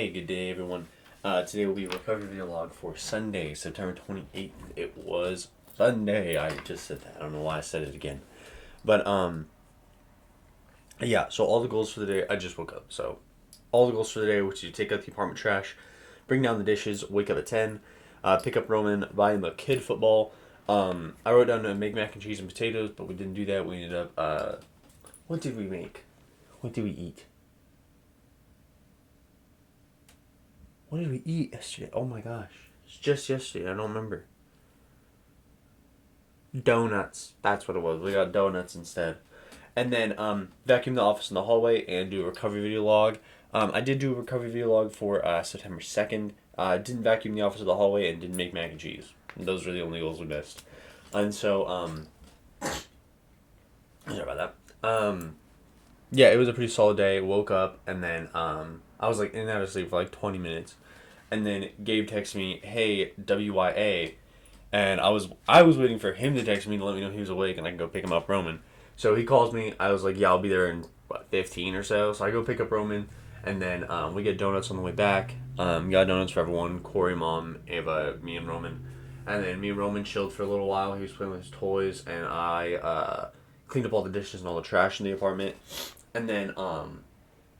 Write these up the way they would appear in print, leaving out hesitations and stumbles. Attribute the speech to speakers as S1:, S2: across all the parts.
S1: Hey, good day, everyone. Today will be a recovery video log for Sunday, September 28th. It was Sunday. I just said that. I don't know why I said it again. But, yeah, so all the goals for the day, I just woke up. So, all the goals for the day, which is take out the apartment trash, bring down the dishes, wake up at 10, pick up Roman, buy him a kid football. I wrote down to make mac and cheese and potatoes, but we didn't do that. We ended up, what did we make? What did we eat? What did we eat yesterday? Oh my gosh. It's just yesterday. I don't remember. Donuts. That's what it was. We got donuts instead. And then vacuum the office in the hallway and do a recovery video log. I did do a recovery video log for September 2nd. Didn't vacuum the office of the hallway and didn't make mac and cheese. Those were the only goals we missed. And so, sorry about that. Yeah, it was a pretty solid day. Woke up and then I was like in and out of sleep for like 20 minutes. And then Gabe texted me, "Hey, WYA." And I was waiting for him to text me to let me know he was awake and I can go pick him up Roman. So he calls me. I was like, "Yeah, I'll be there in 15 or so." So I go pick up Roman and then we get donuts on the way back. Got donuts for everyone. Corey, Mom, Ava, me, and Roman. And then me and Roman chilled for a little while. He was playing with his toys and I cleaned up all the dishes and all the trash in the apartment. And then,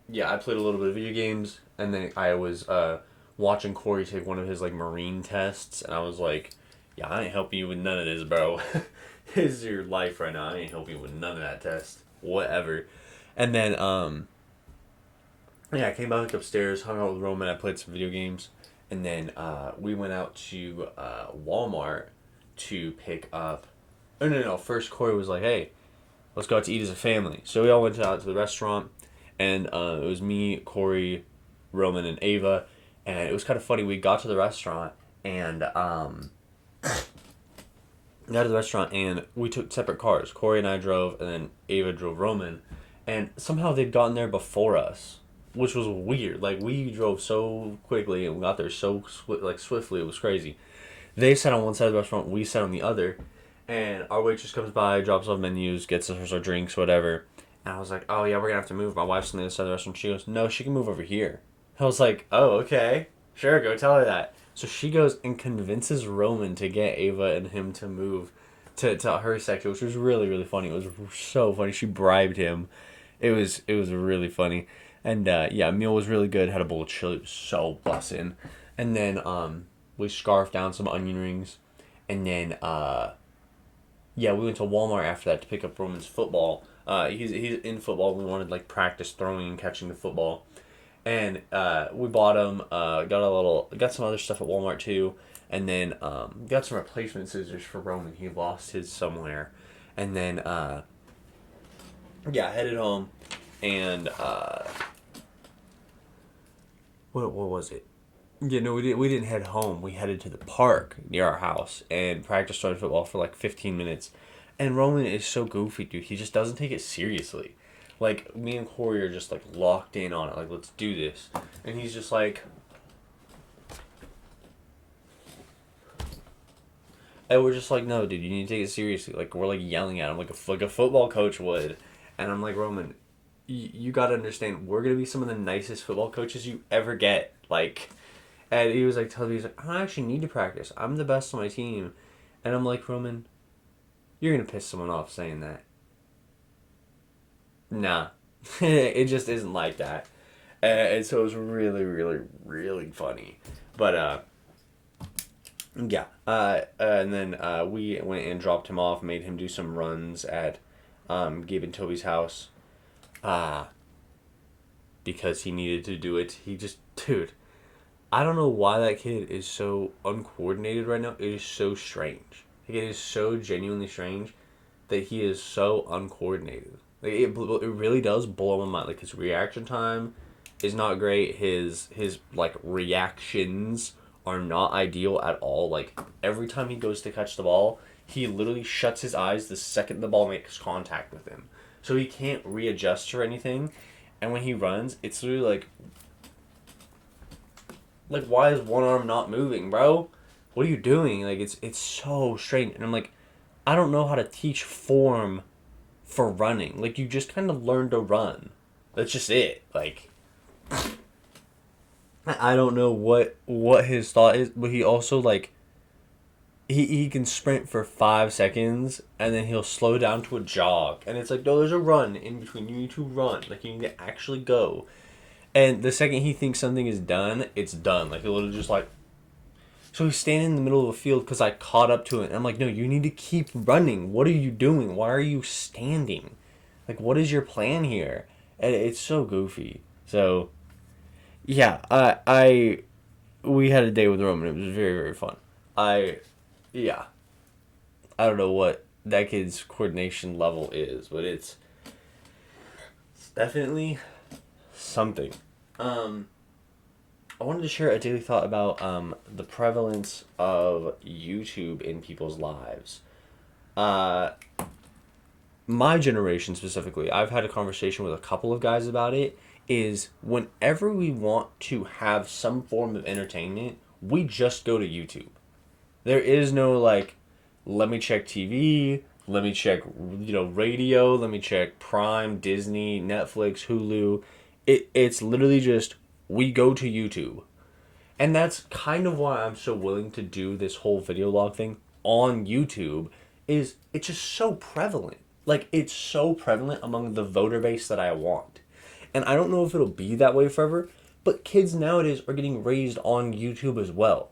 S1: yeah, I played a little bit of video games, and then I was watching Corey take one of his, like, marine tests, and I was like, yeah, I ain't helping you with none of this, bro. This is your life right now. I ain't helping you with none of that test. Whatever. And then, yeah, I came back upstairs, hung out with Roman, I played some video games, and then we went out to Walmart to pick up... Oh, no. First, Corey was like, "Hey, let's go out to eat as a family." So we all went out to the restaurant, and it was me, Corey, Roman, and Ava, and it was kind of funny. We got to the restaurant, and we took separate cars. Corey and I drove, and then Ava drove Roman, and somehow they'd gotten there before us, which was weird. Like, we drove so quickly, and we got there so swiftly. It was crazy. They sat on one side of the restaurant, we sat on the other. And our waitress comes by, drops off menus, gets us our drinks, whatever. And I was like, "Oh, yeah, we're going to have to move. My wife's on the other side of the restaurant." She goes, "No, she can move over here." I was like, "Oh, okay. Sure, go tell her that." So she goes and convinces Roman to get Ava and him to move to her section, which was really, really funny. It was so funny. She bribed him. It was really funny. And, yeah, meal was really good. Had a bowl of chili. It was so bussin'. And then we scarfed down some onion rings. And then... yeah, we went to Walmart after that to pick up Roman's football. He's in football. We wanted practice throwing and catching the football, and we bought him. Got some other stuff at Walmart too, and then got some replacement scissors for Roman. He lost his somewhere, and then yeah, headed home, and what was it? Yeah, no, we didn't head home. We headed to the park near our house and practiced started football for 15 minutes. And Roman is so goofy, dude. He just doesn't take it seriously. Like, me and Corey are just locked in on it. Like, let's do this. And he's just like... And we're just like, "No, dude, you need to take it seriously." Like, we're yelling at him like a football coach would. And I'm like, "Roman, you gotta understand, we're gonna be some of the nicest football coaches you ever get. And he was telling me, he's like, "I don't actually need to practice. I'm the best on my team." And I'm like, "Roman, you're going to piss someone off saying that." Nah. It just isn't like that. And so it was really, really, really funny. But, yeah. And then we went and dropped him off, made him do some runs at Gabe and Toby's house. Because he needed to do it. Dude... I don't know why that kid is so uncoordinated right now. It is so strange. It is so genuinely strange that he is so uncoordinated. It really does blow my mind. His reaction time is not great. His reactions are not ideal at all. Every time he goes to catch the ball, he literally shuts his eyes the second the ball makes contact with him. So he can't readjust or anything. And when he runs, it's literally why is one arm not moving, bro? What are you doing? It's so strange. And I'm like, I don't know how to teach form for running. You just kind of learn to run. That's just it. I don't know what his thought is, but he also like he can sprint for 5 seconds and then he'll slow down to a jog, and it's like, no, there's a run in between. You need to run, like you need to actually go. And the second he thinks something is done, it's done. Like he'll literally just like, so he's standing in the middle of a field because I caught up to it. And I'm like, no, you need to keep running. What are you doing? Why are you standing? Like, what is your plan here? And it's so goofy. So yeah, we had a day with Roman. It was very, very fun. I yeah, I don't know what that kid's coordination level is, but it's definitely something. Um, I wanted to share a daily thought about the prevalence of YouTube in people's lives. Uh, my generation specifically, I've had a conversation with a couple of guys about it. Is whenever we want to have some form of entertainment, we just go to YouTube. There is no like, let me check TV, let me check radio, let me check Prime, Disney, Netflix, Hulu. It's literally just we go to YouTube. And that's kind of why I'm so willing to do this whole video log thing on YouTube, is it's just so prevalent. Like it's so prevalent among the voter base that I want. And I don't know if it'll be that way forever, but kids nowadays are getting raised on YouTube as well.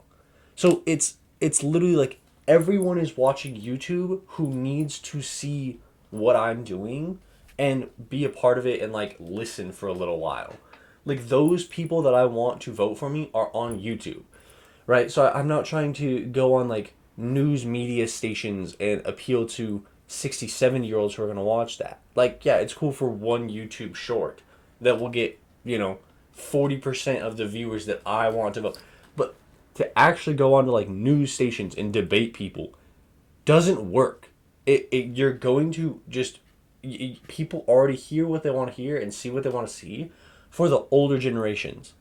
S1: So it's literally like everyone is watching YouTube who needs to see what I'm doing and be a part of it and like listen for a little while. Like those people that I want to vote for me are on YouTube, right? So I'm not trying to go on like news media stations and appeal to 60, 70-year-olds who are going to watch that. Like, yeah, it's cool for one YouTube short that will get, 40% of the viewers that I want to vote. But to actually go on to like news stations and debate people doesn't work. You're going to just people already hear what they want to hear and see what they want to see for the older generations.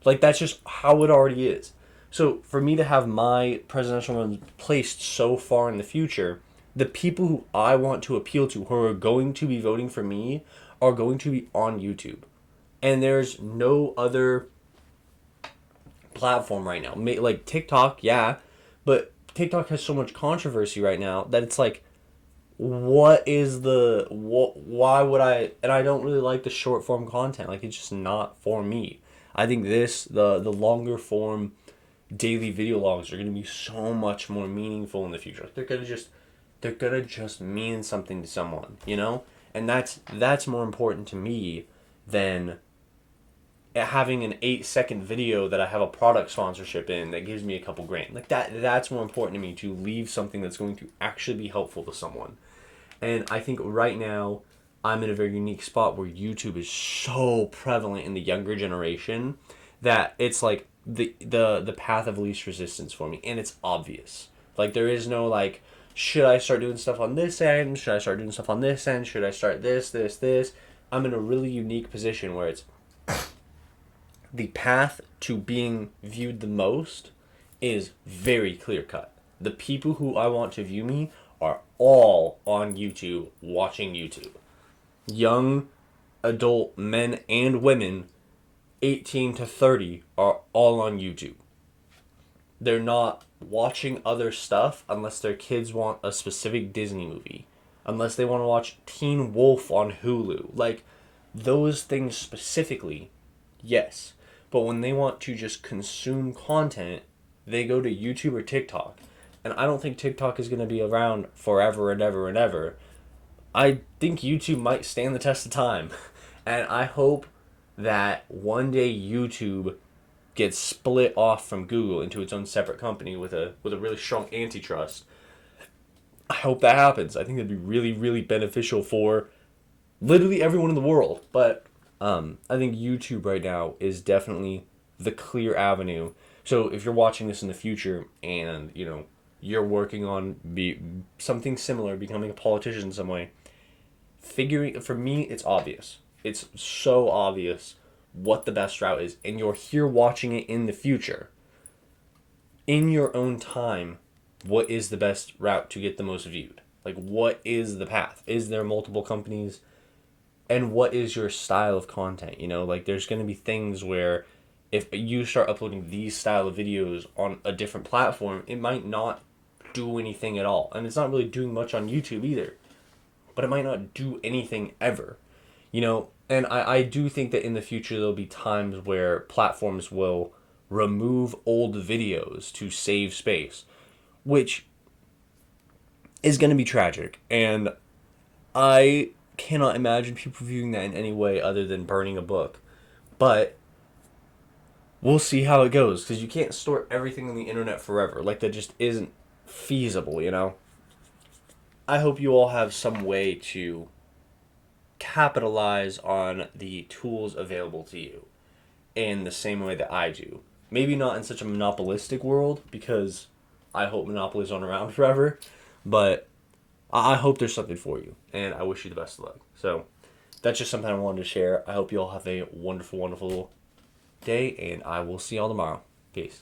S1: Like that's just how it already is. So for me to have my presidential run placed so far in the future, the people who I want to appeal to, who are going to be voting for me, are going to be on YouTube. And there's no other platform right now. Like TikTok, yeah, but TikTok has so much controversy right now that it's like, what is the why would I? And I don't really like the short form content. Like it's just not for me. I think the longer form daily video logs are going to be so much more meaningful in the future. Like they're gonna just mean something to someone, and that's more important to me than having an 8 second video that I have a product sponsorship in that gives me a couple grand. Like that's more important to me, to leave something that's going to actually be helpful to someone. And I think right now I'm in a very unique spot where YouTube is so prevalent in the younger generation that it's like the path of least resistance for me, and it's obvious. Like there is no like, should I start doing stuff on this end? Should I start doing stuff on this end? Should I start this? I'm in a really unique position where it's the path to being viewed the most is very clear cut. The people who I want to view me are all on YouTube watching YouTube. Young adult men and women 18 to 30 are all on YouTube. They're not watching other stuff unless their kids want a specific Disney movie. Unless they want to watch Teen Wolf on Hulu. Like those things specifically, yes. But when they want to just consume content, they go to YouTube or TikTok. And I don't think TikTok is going to be around forever and ever and ever. I think YouTube might stand the test of time. And I hope that one day YouTube gets split off from Google into its own separate company with a really strong antitrust. I hope that happens. I think that'd be really, really beneficial for literally everyone in the world. But I think YouTube right now is definitely the clear avenue. So if you're watching this in the future and you're working on something similar, becoming a politician in some way, for me it's obvious. It's so obvious what the best route is, and you're here watching it in the future. In your own time, what is the best route to get the most viewed? Like, what is the path? Is there multiple companies? And what is your style of content? Like, there's going to be things where if you start uploading these style of videos on a different platform, it might not do anything at all. And it's not really doing much on YouTube either. But it might not do anything ever. You know, and I do think that in the future there'll be times where platforms will remove old videos to save space, which is going to be tragic. And I cannot imagine people viewing that in any way other than burning a book. But we'll see how it goes, because you can't store everything on the internet forever. Like, that just isn't feasible, you know? I hope you all have some way to capitalize on the tools available to you in the same way that I do. Maybe not in such a monopolistic world, because I hope monopolies aren't around forever, but I hope there's something for you, and I wish you the best of luck. So that's just something I wanted to share. I hope you all have a wonderful, wonderful day, and I will see y'all tomorrow. Peace.